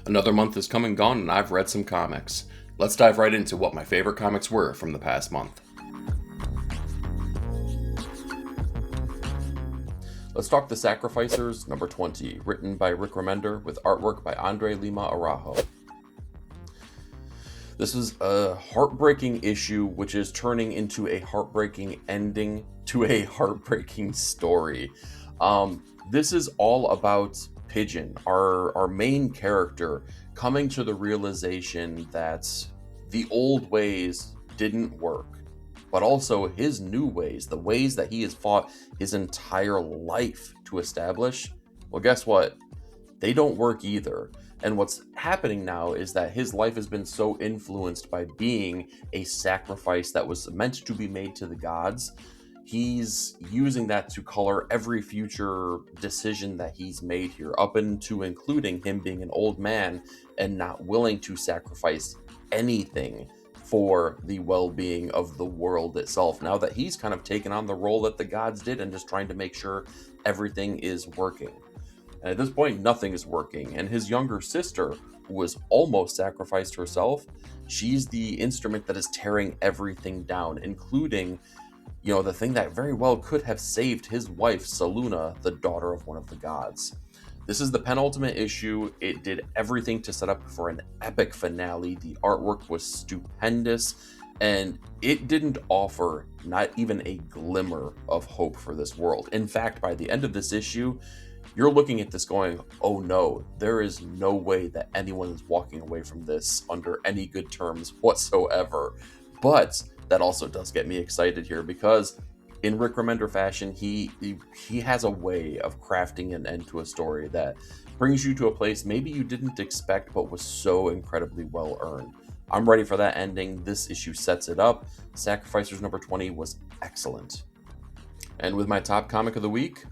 Another month has come and gone, and I've read some comics. Let's dive right into what my favorite comics were from the past month. Let's talk The Sacrificers, number 20, written by Rick Remender with artwork by Andre Lima Araujo. This is a heartbreaking issue which is turning into a heartbreaking ending to a heartbreaking story. This is all about Pigeon, our main character, coming to the realization that the old ways didn't work, but also his new ways, the ways that he has fought his entire life to establish, well, guess what? They don't work either. And what's happening now is that his life has been so influenced by being a sacrifice that was meant to be made to the gods. He's using that to color every future decision that he's made here, up into including him being an old man and not willing to sacrifice anything for the well-being of the world itself. Now that he's kind of taken on the role that the gods did and just trying to make sure everything is working. And at this point, nothing is working. And his younger sister, who was almost sacrificed herself, she's the instrument that is tearing everything down, including, the thing that very well could have saved his wife, Saluna, the daughter of one of the gods. This is the penultimate issue. It did everything to set up for an epic finale. The artwork was stupendous, and it didn't offer not even a glimmer of hope for this world. In fact, by the end of this issue, you're looking at this going, oh no, there is no way that anyone is walking away from this under any good terms whatsoever. But that also does get me excited here, because in Rick Remender fashion, he has a way of crafting an end to a story that brings you to a place maybe you didn't expect, but was so incredibly well earned. I'm ready for that ending. This issue sets it up. Sacrificers number 20 was excellent. And with my top comic of the week,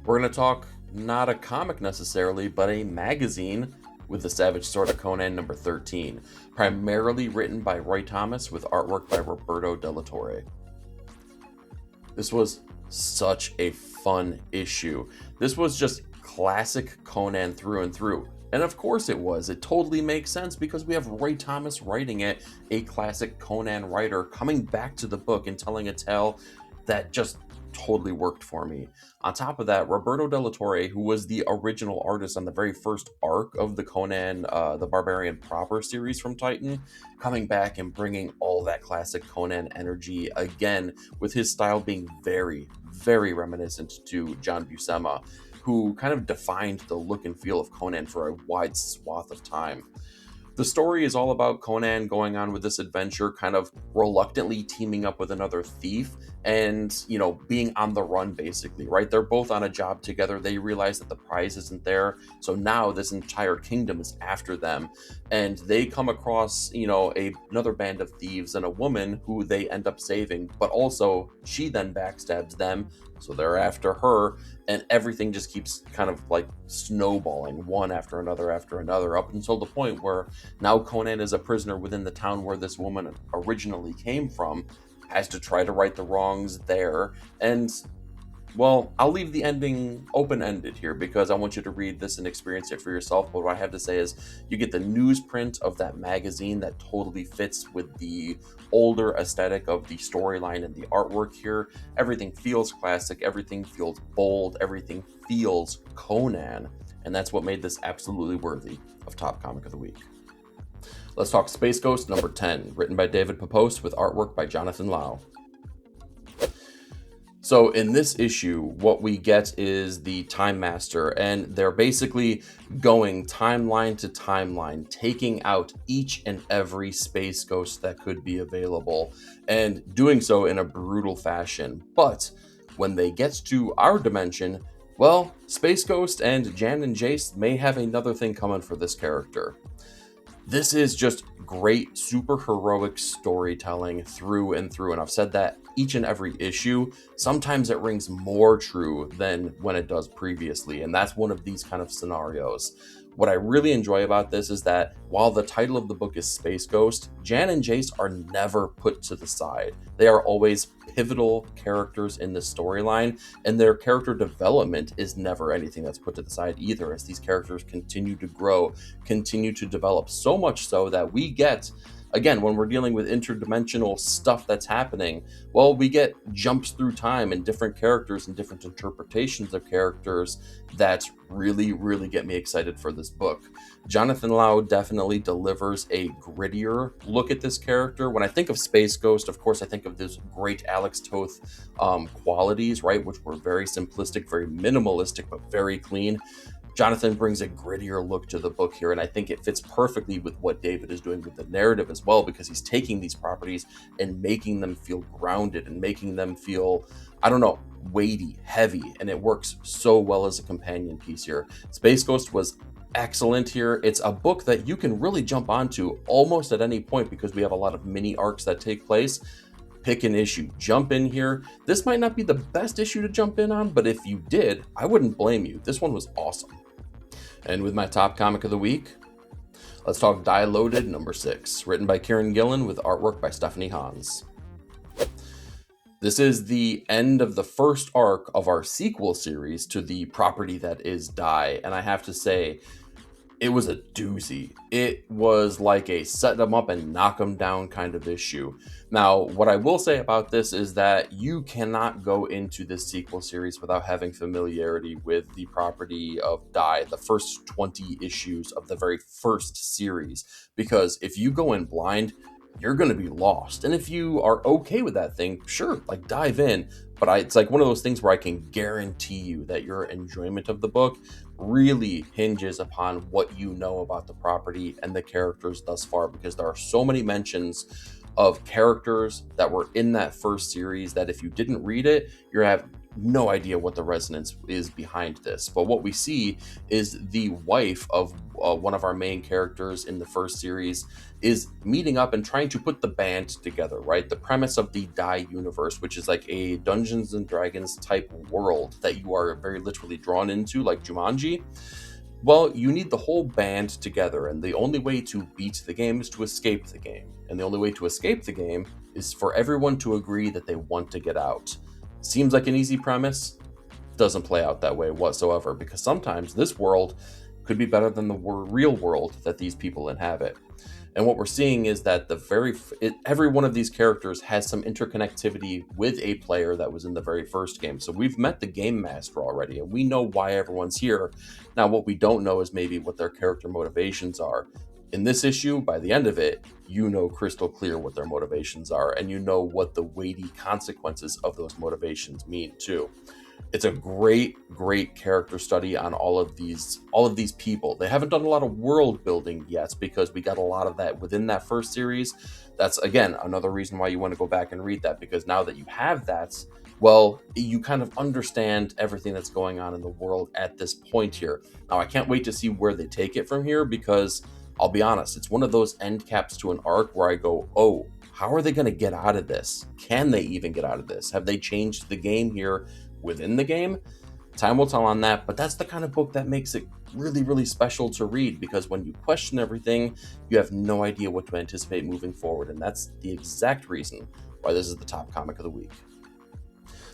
we're going to talk not a comic necessarily, but a magazine with The Savage Sword of Conan number 13, primarily written by Roy Thomas with artwork by Roberto Della Torre. This was such a fun issue. This was just classic Conan through and through. And of course it was. It totally makes sense because we have Roy Thomas writing it, a classic Conan writer, coming back to the book and telling a tale that just totally worked for me. On top of that, Roberto Della Torre, who was the original artist on the very first arc of the Conan the Barbarian proper series from Titan, coming back and bringing all that classic Conan energy again, with his style being very, very reminiscent to John Buscema, who kind of defined the look and feel of Conan for a wide swath of time. The story is all about Conan going on with this adventure, kind of reluctantly teaming up with another thief and, being on the run, basically, right? They're both on a job together. They realize that the prize isn't there. So now this entire kingdom is after them. And they come across, another band of thieves and a woman who they end up saving. But also, she then backstabs them. So they're after her. And everything just keeps kind of like snowballing one after another, up until the point where now Conan is a prisoner within the town where this woman originally came from, has to try to right the wrongs there. And, well, I'll leave the ending open-ended here because I want you to read this and experience it for yourself. But what I have to say is you get the newsprint of that magazine that totally fits with the older aesthetic of the storyline and the artwork here. Everything feels classic, everything feels bold, everything feels Conan. And that's what made this absolutely worthy of Top Comic of the Week. Let's talk Space Ghost number 10, written by David Pepose with artwork by Jonathan Lau. So in this issue, what we get is the Time Master, and they're basically going timeline to timeline, taking out each and every space ghost that could be available, and doing so in a brutal fashion. But when they get to our dimension, well, Space Ghost and Jan and Jace may have another thing coming for this character. This is just great, super heroic storytelling through and through. And I've said that each and every issue. Sometimes it rings more true than when it does previously. And that's one of these kind of scenarios. What I really enjoy about this is that while the title of the book is Space Ghost, Jan and Jace are never put to the side. They are always pivotal characters in the storyline, and their character development is never anything that's put to the side either, as these characters continue to grow, continue to develop, so much so that we get, again, when we're dealing with interdimensional stuff that's happening, well, we get jumps through time and different characters and different interpretations of characters that really, really get me excited for this book. Jonathan Lau definitely delivers a grittier look at this character. When I think of Space Ghost, of course, I think of this great Alex Toth qualities, right, which were very simplistic, very minimalistic, but very clean. Jonathan brings a grittier look to the book here, and I think it fits perfectly with what David is doing with the narrative as well, because he's taking these properties and making them feel grounded and making them feel, I don't know, weighty, heavy, and it works so well as a companion piece here. Space Ghost was excellent here. It's a book that you can really jump onto almost at any point because we have a lot of mini arcs that take place. Pick an issue, jump in here. This might not be the best issue to jump in on, but if you did, I wouldn't blame you. This one was awesome. And with my top comic of the week, let's talk Die Loaded number 6, written by Kieran Gillen with artwork by Stephanie Hans. This is the end of the first arc of our sequel series to the property that is Die, and I have to say, it was a doozy. It was like a set them up and knock them down kind of issue. Now, what I will say about this is that you cannot go into this sequel series without having familiarity with the property of Die, the first 20 issues of the very first series, because if you go in blind, you're going to be lost. And if you are okay with that thing, sure, like dive in. But it's like one of those things where I can guarantee you that your enjoyment of the book really hinges upon what you know about the property and the characters thus far, because there are so many mentions of characters that were in that first series that if you didn't read it, you have no idea what the resonance is behind this. But what we see is the wife of one of our main characters in the first series is meeting up and trying to put the band together, right? The premise of the Die universe, which is like a Dungeons and Dragons type world that you are very literally drawn into, like Jumanji. Well, you need the whole band together, and the only way to beat the game is to escape the game. And the only way to escape the game is for everyone to agree that they want to get out. Seems like an easy premise, doesn't play out that way whatsoever, because sometimes this world could be better than the real world that these people inhabit. And what we're seeing is that every one of these characters has some interconnectivity with a player that was in the very first game. So we've met the game master already, and we know why everyone's here. Now, what we don't know is maybe what their character motivations are. In this issue, by the end of it, you know crystal clear what their motivations are, and you know what the weighty consequences of those motivations mean too. It's a great character study on all of these people. They haven't done a lot of world building yet because we got a lot of that within that first series. That's, again, another reason why you want to go back and read that, because now that you have that, well, you kind of understand everything that's going on in the world at this point here. Now, I can't wait to see where they take it from here, because I'll be honest, it's one of those end caps to an arc where I go, oh, how are they going to get out of this? Can they even get out of this? Have they changed the game here within the game? Time will tell on that, but that's the kind of book that makes it really, really special to read, because when you question everything, you have no idea what to anticipate moving forward, and that's the exact reason why this is the top comic of the week.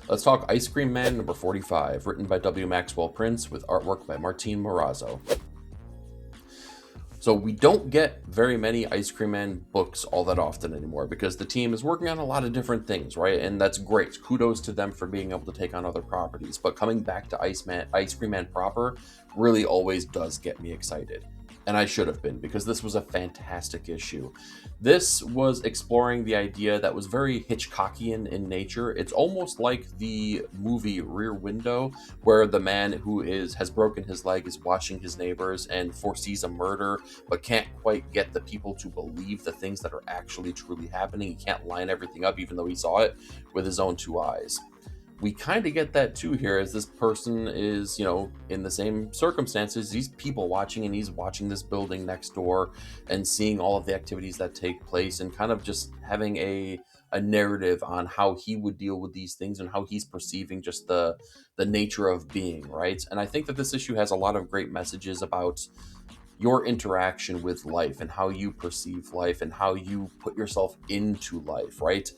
Let's talk Ice Cream Man number 45, written by W. Maxwell Prince with artwork by Martin Morazzo. So we don't get very many Ice Cream Man books all that often anymore, because the team is working on a lot of different things, right? And that's great. Kudos to them for being able to take on other properties. But coming back to Ice Cream Man proper really always does get me excited. And I should have been, because this was a fantastic issue. This was exploring the idea that was very Hitchcockian in nature. It's almost like the movie Rear Window, where the man who has broken his leg is watching his neighbors and foresees a murder, but can't quite get the people to believe the things that are actually truly happening. He can't line everything up, even though he saw it with his own two eyes. We kind of get that too here, as this person is, in the same circumstances. These people watching, and he's watching this building next door and seeing all of the activities that take place, and kind of just having a narrative on how he would deal with these things and how he's perceiving just the nature of being, right? And I think that this issue has a lot of great messages about your interaction with life and how you perceive life and how you put yourself into life, right?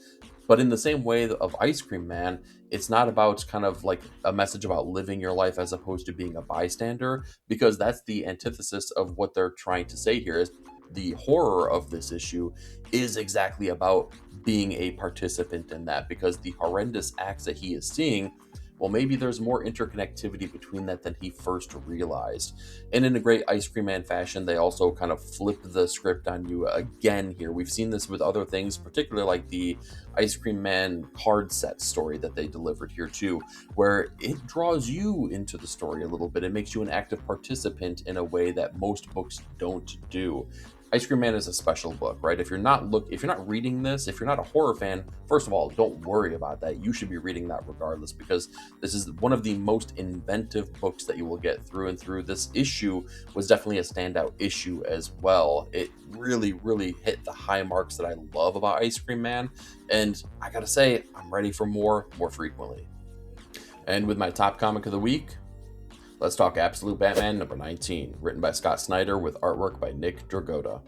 But in the same way of Ice Cream Man, it's not about kind of like a message about living your life as opposed to being a bystander, because that's the antithesis of what they're trying to say here. Is the horror of this issue is exactly about being a participant in that, because the horrendous acts that he is seeing, well, maybe there's more interconnectivity between that than he first realized. And in a great Ice Cream Man fashion, they also kind of flip the script on you again here. We've seen this with other things, particularly like the Ice Cream Man card set story that they delivered here too, where it draws you into the story a little bit. It makes you an active participant in a way that most books don't do. Ice Cream Man is a special book, right? If you're not reading this, if you're not a horror fan, first of all, don't worry about that. You should be reading that regardless, because this is one of the most inventive books that you will get through and through. This issue was definitely a standout issue as well. It really, really hit the high marks that I love about Ice Cream Man, and I gotta say, I'm ready for more frequently. And with my top comic of the week, let's talk Absolute Batman number 19, written by Scott Snyder with artwork by Nick Dragotta.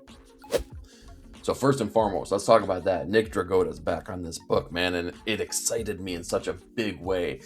So first and foremost, let's talk about that. Nick Dragotta's back on this book, man, and it excited me in such a big way.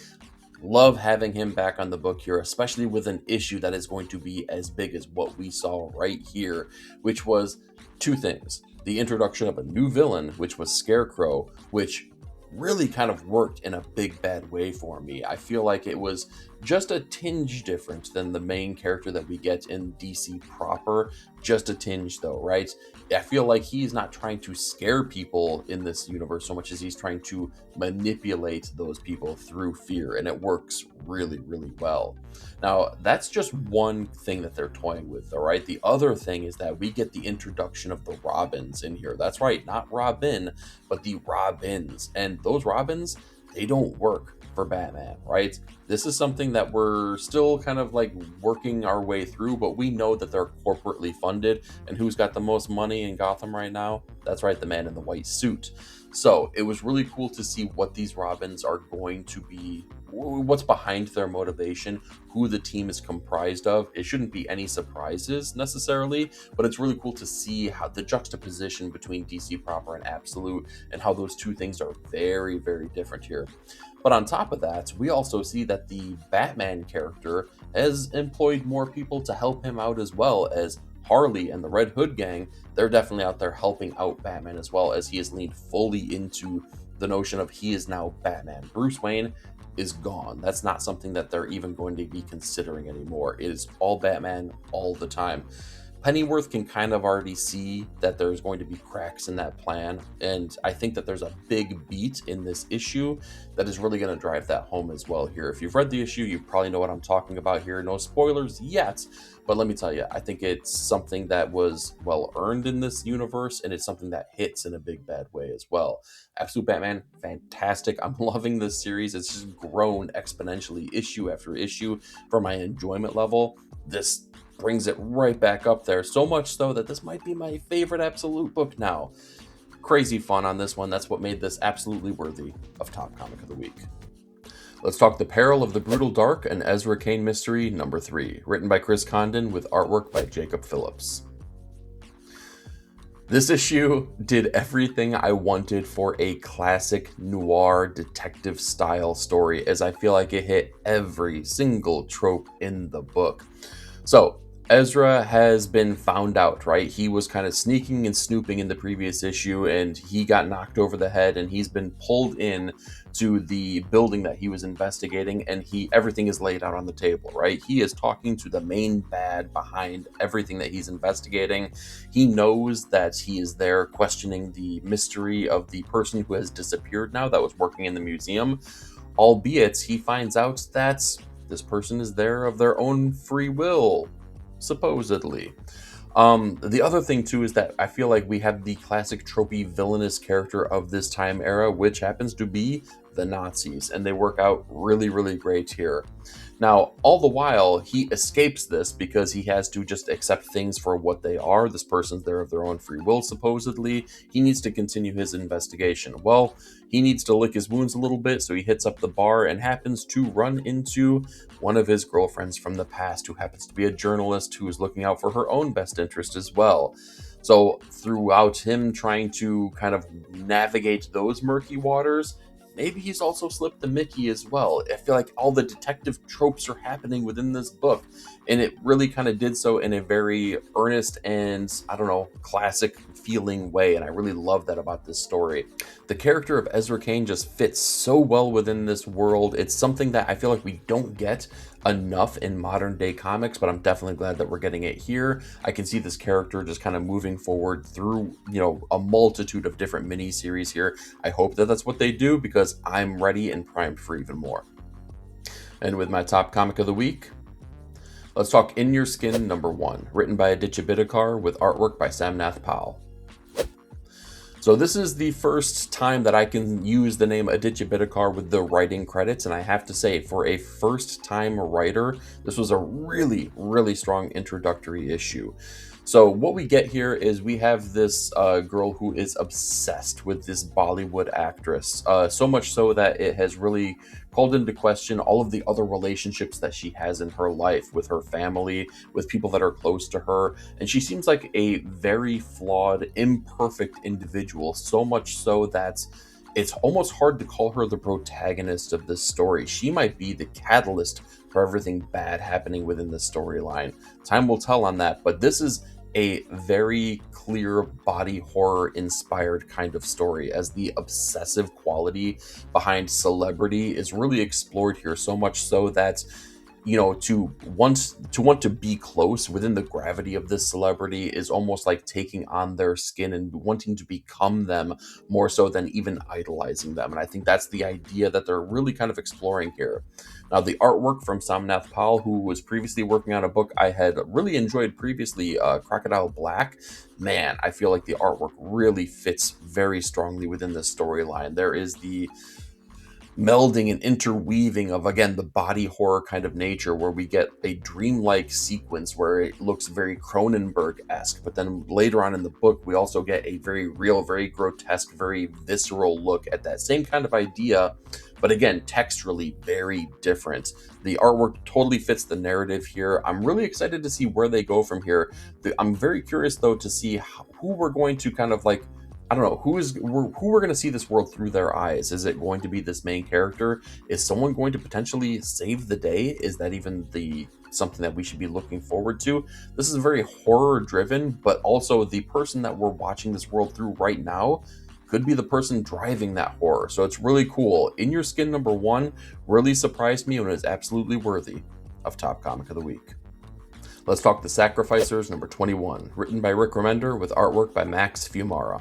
Love having him back on the book here, especially with an issue that is going to be as big as what we saw right here, which was two things. The introduction of a new villain, which was Scarecrow, which really kind of worked in a big bad way for me. I feel like it was just a tinge different than the main character that we get in DC proper. Just a tinge though, right? I feel like he's not trying to scare people in this universe so much as he's trying to manipulate those people through fear, and it works really, really well. Now, that's just one thing that they're toying with, all right? The other thing is that we get the introduction of the Robins in here. That's right, not Robin, but the Robins. And those Robins, they don't work for Batman, right? This is something that we're still kind of like working our way through, but we know that they're corporately funded. And who's got the most money in Gotham right now? That's right, the man in the white suit. So it was really cool to see what these Robins are going to be, what's behind their motivation, who the team is comprised of. It shouldn't be any surprises necessarily, but it's really cool to see how the juxtaposition between DC proper and Absolute, and how those two things are very, very different here. But on top of that, we also see that the Batman character has employed more people to help him out, as well as Harley and the Red Hood gang. They're definitely out there helping out Batman, as well as he has leaned fully into the notion of he is now Batman. Bruce Wayne is gone. That's not something that they're even going to be considering anymore. It is all Batman all the time. Pennyworth can kind of already see that there's going to be cracks in that plan, and I think that there's a big beat in this issue that is really going to drive that home as well here. If you've read the issue, you probably know what I'm talking about here. No spoilers yet, but let me tell you, I think it's something that was well earned in this universe, and it's something that hits in a big bad way as well. Absolute Batman, fantastic. I'm loving this series. It's just grown exponentially issue after issue for my enjoyment level. This brings it right back up there, so much so that this might be my favorite Absolute book now. Crazy fun on this one. That's what made this absolutely worthy of top comic of the week. Let's talk The Peril of the Brutal Dark, an Ezra Kane mystery number 3, written by Chris Condon with artwork by Jacob Phillips. This issue did everything I wanted for a classic noir detective style story, as I feel like it hit every single trope in the book. So Ezra has been found out, right? He was kind of sneaking and snooping in the previous issue, and he got knocked over the head, and he's been pulled in to the building that he was investigating, and everything is laid out on the table, right? He is talking to the main bad behind everything that he's investigating. He knows that he is there questioning the mystery of the person who has disappeared now that was working in the museum, albeit he finds out that this person is there of their own free will, supposedly. The other thing too is that I feel like we have the classic tropey villainous character of this time era, which happens to be the Nazis, and they work out really, really great here. Now, all the while, he escapes this because he has to just accept things for what they are. This person's there of their own free will, supposedly. He needs to continue his investigation. Well, he needs to lick his wounds a little bit, so he hits up the bar and happens to run into one of his girlfriends from the past, who happens to be a journalist who is looking out for her own best interest as well. So throughout him trying to kind of navigate those murky waters, maybe he's also slipped the Mickey as well. I feel like all the detective tropes are happening within this book, and it really kind of did so in a very earnest and, I don't know, classic feeling way, and I really love that about this story. The character of Ezra Kane just fits so well within this world. It's something that I feel like we don't get enough in modern day comics, but I'm definitely glad that we're getting it here. I can see this character just kind of moving forward through, a multitude of different mini series here. I hope that that's what they do, because I'm ready and primed for even more. And with my top comic of the week, let's talk In Your Skin #1, written by Aditya Bidikar with artwork by Samnath Pal. So this is the first time that I can use the name Aditya Bidikar with the writing credits, and I have to say, for a first-time writer, this was a really, really strong introductory issue. So what we get here is we have this girl who is obsessed with this Bollywood actress, so much so that it has really called into question all of the other relationships that she has in her life, with her family, with people that are close to her. And she seems like a very flawed, imperfect individual, so much so that it's almost hard to call her the protagonist of this story. She might be the catalyst for everything bad happening within the storyline. Time will tell on that, but this is a very clear body horror inspired kind of story, as the obsessive quality behind celebrity is really explored here, so much so that to want to be close within the gravity of this celebrity is almost like taking on their skin and wanting to become them more so than even idolizing them. And I think that's the idea that they're really kind of exploring here. Now, the artwork from Samnath Pal, who was previously working on a book I had really enjoyed previously, Crocodile Black. Man, I feel like the artwork really fits very strongly within the storyline. There is the melding and interweaving of, again, the body horror kind of nature, where we get a dreamlike sequence where it looks very Cronenberg-esque, but then later on in the book we also get a very real, very grotesque, very visceral look at that same kind of idea, but again, texturally very different. The artwork totally fits the narrative here. I'm really excited to see where they go from here. I'm very curious though to see who we're going to kind of like, I don't know, who we're going to see this world through their eyes. Is it going to be this main character? Is someone going to potentially save the day? Is that even something that we should be looking forward to? This is very horror driven, but also the person that we're watching this world through right now could be the person driving that horror. So it's really cool. In Your Skin #1 really surprised me and is absolutely worthy of top comic of the week. Let's talk The Sacrificers #21, written by Rick Remender with artwork by Max Fiumara.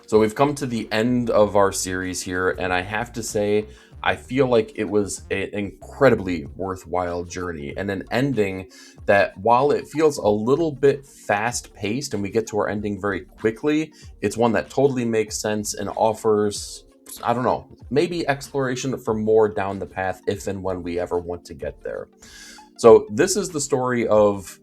So we've come to the end of our series here, and I have to say, I feel like it was an incredibly worthwhile journey, and an ending that, while it feels a little bit fast-paced and we get to our ending very quickly, it's one that totally makes sense and offers, I don't know, maybe exploration for more down the path if and when we ever want to get there. So this is the story of,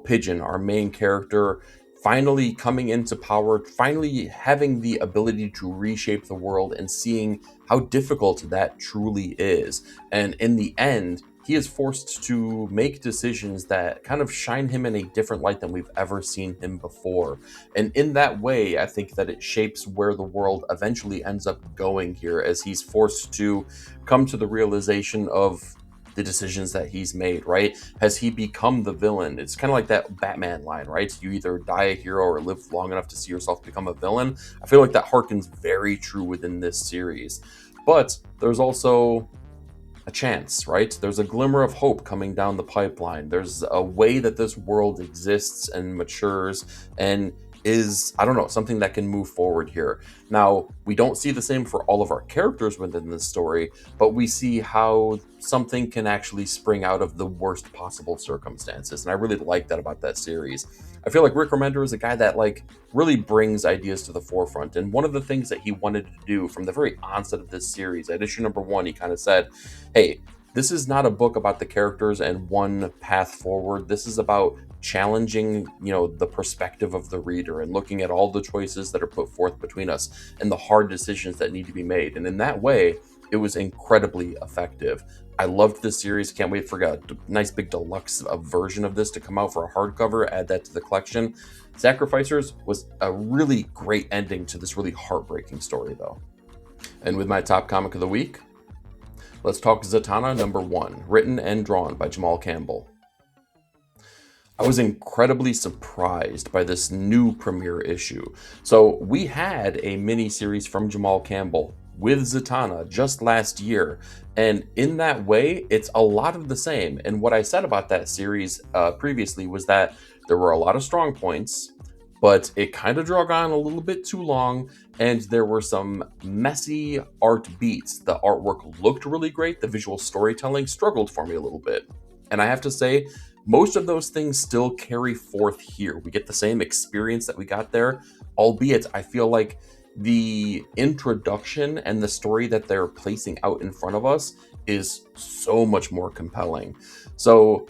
Pigeon, our main character, finally coming into power, finally having the ability to reshape the world and seeing how difficult that truly is. And in the end, he is forced to make decisions that kind of shine him in a different light than we've ever seen him before. And in that way, I think that it shapes where the world eventually ends up going here, as he's forced to come to the realization of the decisions that he's made, right? Has he become the villain? It's kind of like that Batman line, right? You either die a hero or live long enough to see yourself become a villain. I feel like that harkens very true within this series. But there's also a chance, right? There's a glimmer of hope coming down the pipeline. There's a way that this world exists and matures and is, I don't know, something that can move forward here. Now, we don't see the same for all of our characters within this story, but we see how something can actually spring out of the worst possible circumstances. And I really like that about that series. I feel like Rick Remender is a guy that really brings ideas to the forefront. And one of the things that he wanted to do from the very onset of this series, at issue #1, he kind of said, hey, this is not a book about the characters and one path forward. This is about challenging, the perspective of the reader and looking at all the choices that are put forth between us and the hard decisions that need to be made. And in that way, it was incredibly effective. I loved this series. Can't wait for a nice big deluxe version of this to come out for a hardcover. Add that to the collection. Sacrificers was a really great ending to this really heartbreaking story, though. And with my top comic of the week, let's talk Zatanna #1, written and drawn by Jamal Campbell. I was incredibly surprised by this new premiere issue. So we had a mini-series from Jamal Campbell with Zatanna just last year, and in that way, it's a lot of the same. And what I said about that series previously was that there were a lot of strong points, but it kind of drug on a little bit too long, and there were some messy art beats. The artwork looked really great, the visual storytelling struggled for me a little bit. And I have to say, most of those things still carry forth here. We get the same experience that we got there, albeit I feel like the introduction and the story that they're placing out in front of us is so much more compelling. So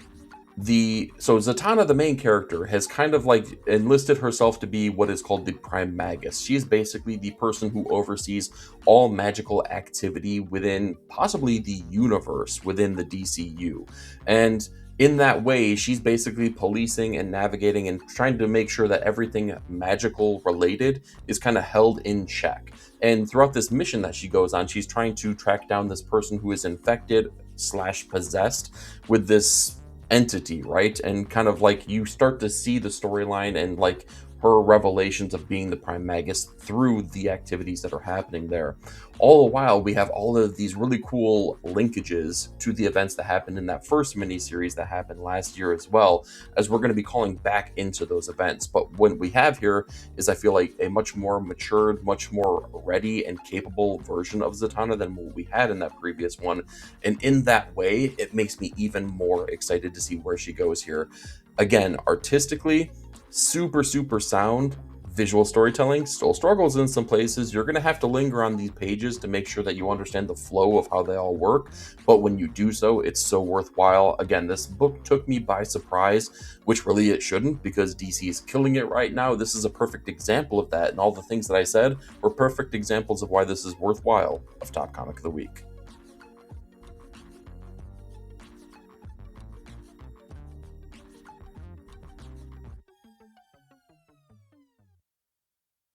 Zatanna, the main character, has kind of like enlisted herself to be what is called the Prime Magus. She is basically the person who oversees all magical activity within possibly the universe within the DCU. And in that way, she's basically policing and navigating and trying to make sure that everything magical related is kind of held in check. And throughout this mission that she goes on, she's trying to track down this person who is infected/possessed with this entity, right? And kind of like you start to see the storyline and like her revelations of being the Prime Magus through the activities that are happening there. All the while, we have all of these really cool linkages to the events that happened in that first miniseries that happened last year as well, as we're going to be calling back into those events. But what we have here is, I feel like, a much more matured, much more ready and capable version of Zatanna than what we had in that previous one. And in that way, it makes me even more excited to see where she goes here. Again, artistically, super sound. Visual storytelling still struggles in some places. You're going to have to linger on these pages to make sure that you understand the flow of how they all work, but when you do so, it's so worthwhile. Again, this book took me by surprise, which really it shouldn't, because DC is killing it right now. This is a perfect example of that, and all the things that I said were perfect examples of why this is worthwhile of Top Comic of the Week.